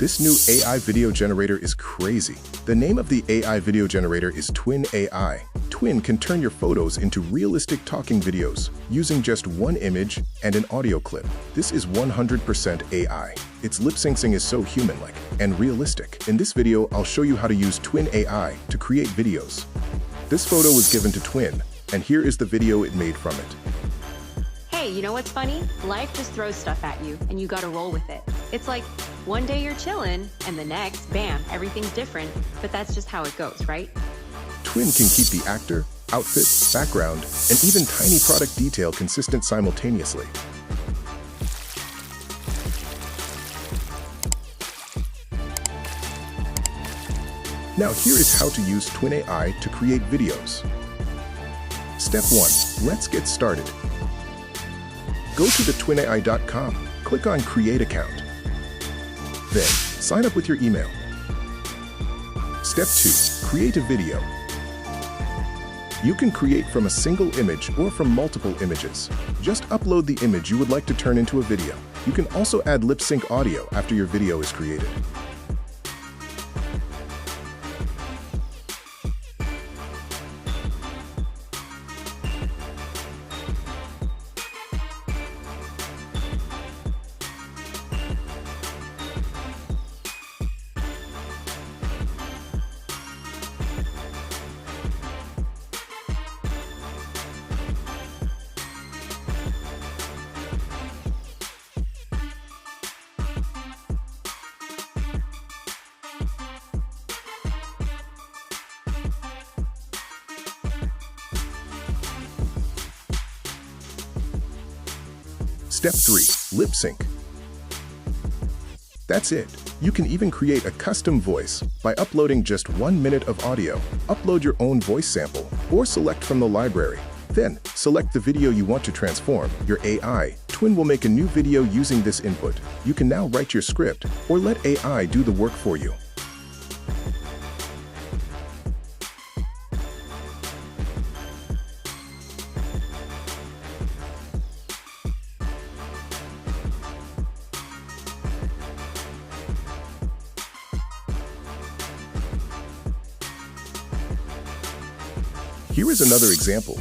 This new AI video generator is crazy. The name of the AI video generator is Twin AI. Twin can turn your photos into realistic talking videos using just one image and an audio clip. This is 100% AI. Its lip syncing is so human-like and realistic. In this video, I'll show you how to use Twin AI to create videos. This photo was given to Twin, and here is the video it made from it. Hey, you know what's funny? Life just throws stuff at you, and you gotta roll with it. It's like, one day you're chilling, and the next, bam, everything's different, but that's just how it goes, right? Twin can keep the actor, outfit, background, and even tiny product detail consistent simultaneously. Now here is how to use Twin AI to create videos. Step 1. Let's get started. Go to the twinai.com, click on Create Account. Then, sign up with your email. Step 2. Create a video. You can create from a single image or from multiple images. Just upload the image you would like to turn into a video. You can also add lip sync audio after your video is created. Step 3. Lip sync. That's it. You can even create a custom voice by uploading just 1 minute of audio. Upload your own voice sample or select from the library. Then, select the video you want to transform. Your AI, Twin, will make a new video using this input. You can now write your script or let AI do the work for you. Here is another example.